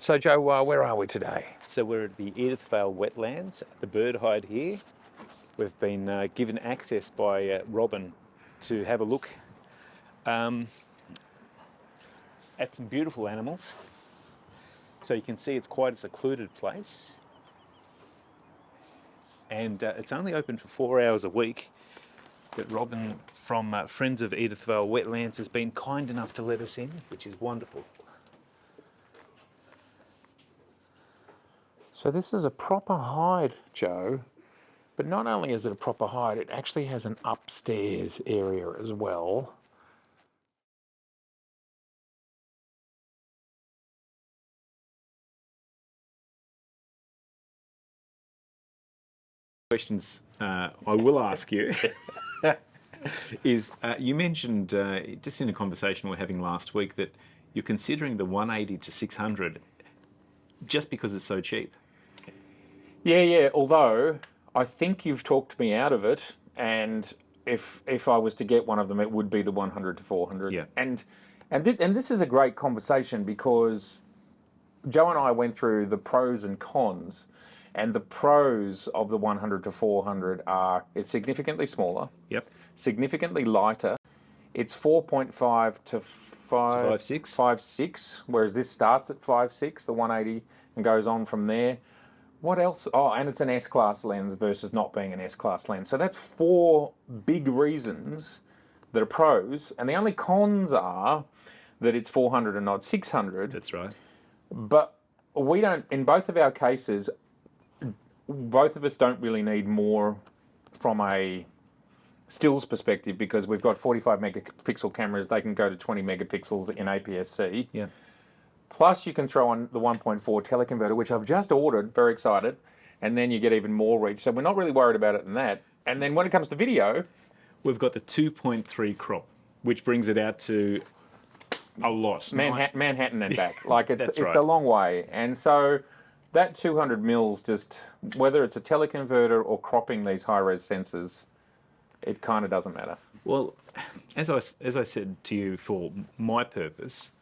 So Joe, where are we today? So we're at the Edithvale wetlands, the bird hide here. We've been given access by Robin to have a look at some beautiful animals. So you can see it's quite a secluded place. And it's only open for 4 hours a week. But Robin from Friends of Edithvale Wetlands has been kind enough to let us in, which is wonderful. So this is a proper hide, Joe, but not only is it a proper hide, it actually has an upstairs area as well. Questions I will ask you is you mentioned just in a conversation we were having last week that you're considering the 180 to 600 just because it's so cheap. Yeah. Although I think you've talked me out of it, and if I was to get one of them, it would be the 100 to 400. Yeah. And this is a great conversation because Joe and I went through the pros and cons, and the pros of the 100 to 400 are it's significantly smaller. Yep. Significantly lighter. It's 4.5 to 5.6, whereas this starts at 5.6, the 180, and goes on from there. What else? Oh, and it's an S-class lens versus not being an S-class lens. So that's 4 big reasons that are pros, and the only cons are that it's 400 and not 600. That's right. But we don't, in both of our cases, both of us don't really need more from a stills perspective because we've got 45 megapixel cameras. They can go to 20 megapixels in APS-C. Yeah. Plus you can throw on the 1.4 teleconverter, which I've just ordered, very excited, and then you get even more reach. So we're not really worried about it in that. And then when it comes to video, we've got the 2.3 crop, which brings it out to a lot. Manhattan and back. Like it's right. a long way. And so that 200 mils, just whether it's a teleconverter or cropping these high-res sensors, it kind of doesn't matter. Well, as I said to you, for my purpose,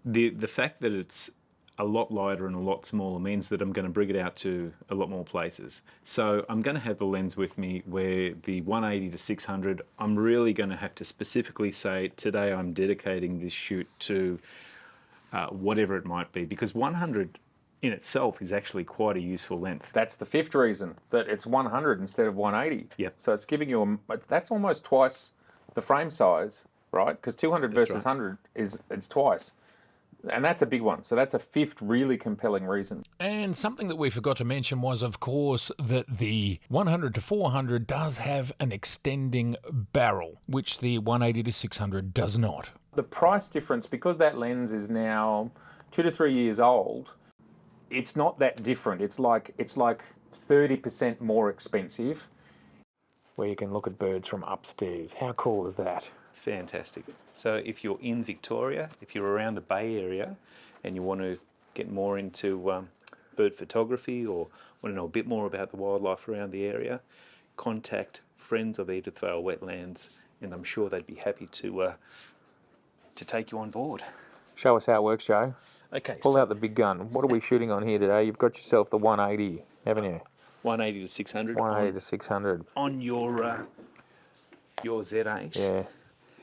the fact that it's a lot lighter and a lot smaller means that I'm going to bring it out to a lot more places. So I'm going to have the lens with me where the 180 to 600, I'm really going to have to specifically say, today I'm dedicating this shoot to whatever it might be, because 100 in itself is actually quite a useful length. That's the fifth reason, that it's 100 instead of 180. Yep. So it's giving you that's almost twice the frame size, right? Because 200 versus 100 it's twice. And that's a big one. So that's a fifth really compelling reason. And something that we forgot to mention was, of course, that the 100 to 400 does have an extending barrel, which the 180 to 600 does not. The price difference, because that lens is now 2 to 3 years old, it's not that different. It's like 30% more expensive. Where you can look at birds from upstairs. How cool is that? It's fantastic. So if you're in Victoria, if you're around the Bay Area and you want to get more into bird photography or want to know a bit more about the wildlife around the area, contact Friends of Edithvale Wetlands, and I'm sure they'd be happy to take you on board. Show us how it works, Joe. Okay. Pull out the big gun. What are we shooting on here today? You've got yourself the 180, haven't you? 180 to 600. 180 to 600. On your Z8. Yeah.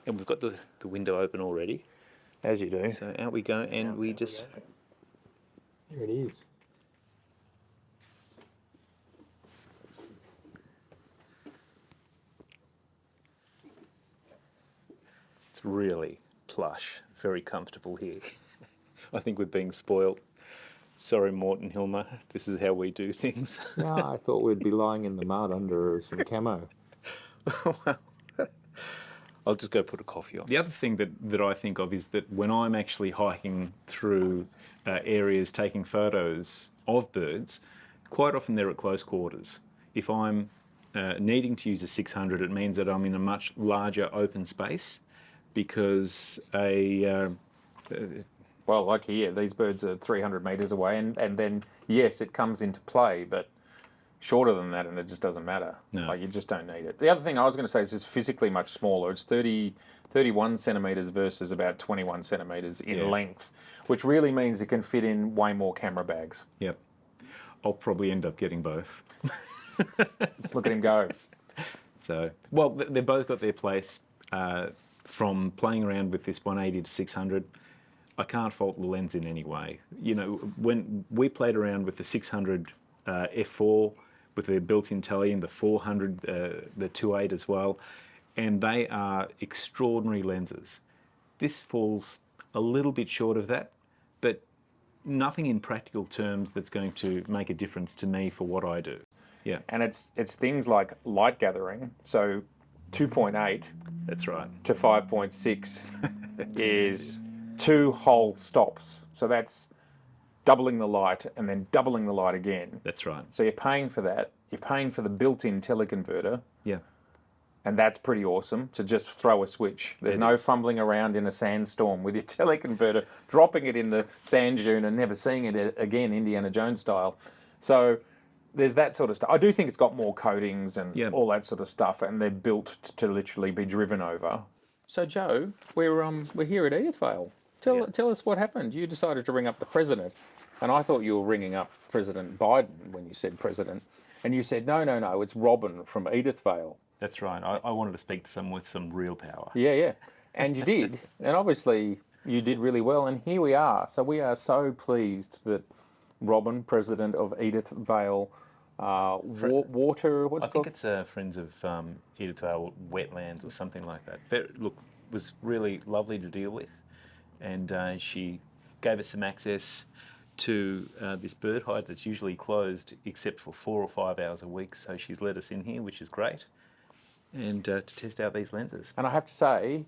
And we've got the window open already. As you do. So out we go, and we just... There it is. It's really plush, very comfortable here. I think we're being spoiled. Sorry, Morton Hilmer, this is how we do things. Yeah, I thought we'd be lying in the mud under some camo. Well, I'll just go put a coffee on. The other thing that I think of is that when I'm actually hiking through areas taking photos of birds, quite often they're at close quarters. If I'm needing to use a 600, it means that I'm in a much larger open space because well, like here, these birds are 300 metres away, and then, yes, it comes into play, but shorter than that and it just doesn't matter. No. Like, you just don't need it. The other thing I was going to say is it's physically much smaller. It's 31 centimetres versus about 21 centimetres in length, which really means it can fit in way more camera bags. Yep. I'll probably end up getting both. Look at him go. So, well, they've both got their place. From playing around with this 180 to 600, I can't fault the lens in any way. You know, when we played around with the 600 f4 with the built-in tele and the 400, the 2.8 as well, and they are extraordinary lenses. This falls a little bit short of that, but nothing in practical terms that's going to make a difference to me for what I do. Yeah. And it's things like light gathering. So 2.8 That's right. to 5.6 is 2 whole stops. So that's doubling the light and then doubling the light again. That's right. So you're paying for that. You're paying for the built-in teleconverter. Yeah. And that's pretty awesome to just throw a switch. There's no fumbling around in a sandstorm with your teleconverter, dropping it in the sand dune and never seeing it again, Indiana Jones style. So there's that sort of stuff. I do think it's got more coatings and all that sort of stuff, and they're built to literally be driven over. So Joe, we're here at Edithvale. Tell us what happened. You decided to ring up the president, and I thought you were ringing up President Biden when you said president, and you said no, it's Robin from Edithvale. That's right. I wanted to speak to someone with some real power. Yeah, and you did, and obviously you did really well, and here we are. So we are so pleased that Robin, president of Edithvale Water, what's it called? I think it's Friends of Edithvale Wetlands or something like that. Look, it was really lovely to deal with, and she gave us some access to this bird hide that's usually closed except for 4 or 5 hours a week. So she's let us in here, which is great, and to test out these lenses. And I have to say,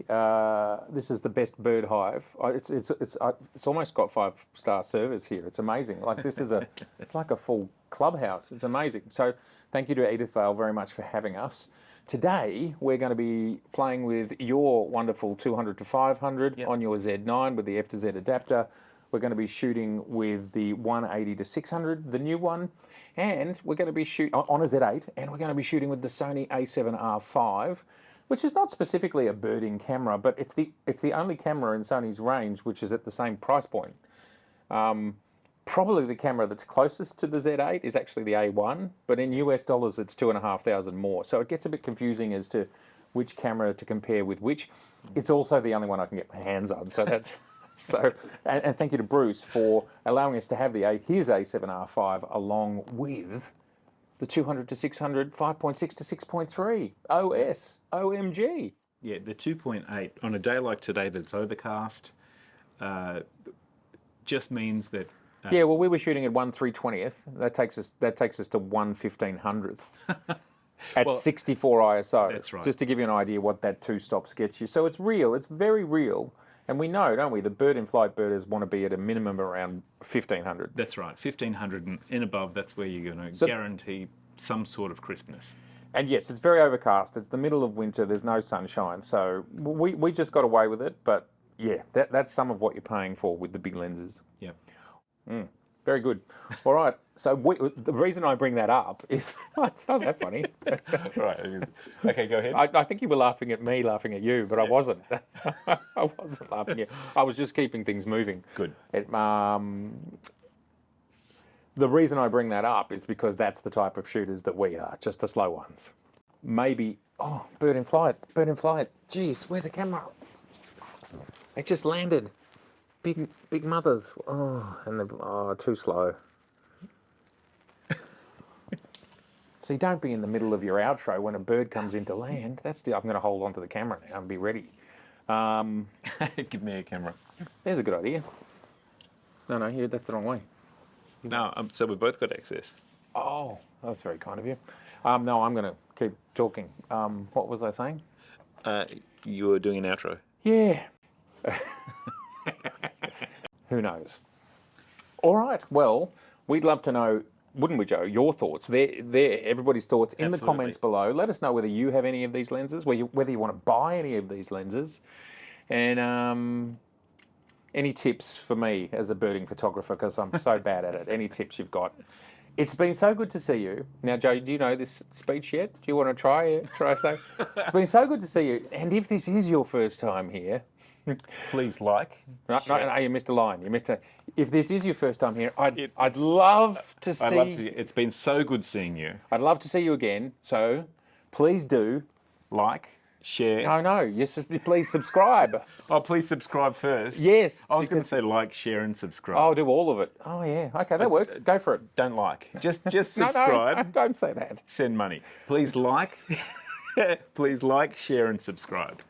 this is the best bird hive. It's almost got 5-star service here. It's amazing. Like this is it's like a full clubhouse. It's amazing. So thank you to Edithvale very much for having us. Today we're going to be playing with your wonderful 200 to 500 on your Z9 with the F to Z adapter. We're going to be shooting with the 180 to 600, the new one, and we're going to be shooting on a Z8, and we're going to be shooting with the Sony A7R5, which is not specifically a birding camera, but it's the only camera in Sony's range which is at the same price point. Probably the camera that's closest to the Z8 is actually the A1, but in US dollars it's $2,500 more. So it gets a bit confusing as to which camera to compare with which. It's also the only one I can get my hands on, so that's and thank you to Bruce for allowing us to have his A7R5 along with the 200 to 600 5.6 to 6.3 OS. OMG. Yeah, the 2.8 on a day like today that's overcast just means that. Yeah, well, we were shooting at 1/320th. That takes us to 1/1500th at 64 ISO. That's right. Just to give you an idea what that 2 stops gets you. So it's real. It's very real. And we know, don't we, the bird-in-flight birders want to be at a minimum around 1,500. That's right, 1,500 and above, that's where you're going to guarantee some sort of crispness. And yes, it's very overcast. It's the middle of winter. There's no sunshine. So we just got away with it. But yeah, that's some of what you're paying for with the big lenses. Yeah. Very good. All right. So the reason I bring that up is it's not that funny. Right. Okay, go ahead. I think you were laughing at me, laughing at you, but I wasn't. I wasn't laughing at you. I was just keeping things moving. Good. The reason I bring that up is because that's the type of shooters that we are, just the slow ones. Maybe, bird in flight. Jeez, where's the camera? It just landed. Big mothers. And they're too slow. See, don't be in the middle of your outro when a bird comes into land. I'm going to hold on to the camera now and be ready. Give me a camera. There's a good idea. No, that's the wrong way. No, so we've both got access. Oh, that's very kind of you. No, I'm going to keep talking. What was I saying? You were doing an outro. Yeah. Who knows? All right. Well, we'd love to know, wouldn't we, Joe? Your thoughts. Everybody's thoughts in the comments below. Let us know whether you have any of these lenses, whether you want to buy any of these lenses, and any tips for me as a birding photographer, because I'm so bad at it. Any tips you've got. It's been so good to see you. Now, Joe, do you know this speech yet? Do you want to try say? It's been so good to see you. And if this is your first time here, Please like. no, you missed a line. You missed a. If this is your first time here, I'd love to see. I'd love to. It's been so good seeing you. I'd love to see you again. So, please do. Like, share. No, yes, please subscribe. Oh, please subscribe first. Yes. I was going to say like, share, and subscribe. I'll do all of it. Oh yeah. Okay, that works. Go for it. Don't like. Just No, subscribe. don't say that. Send money. Please like. Please like, share, and subscribe.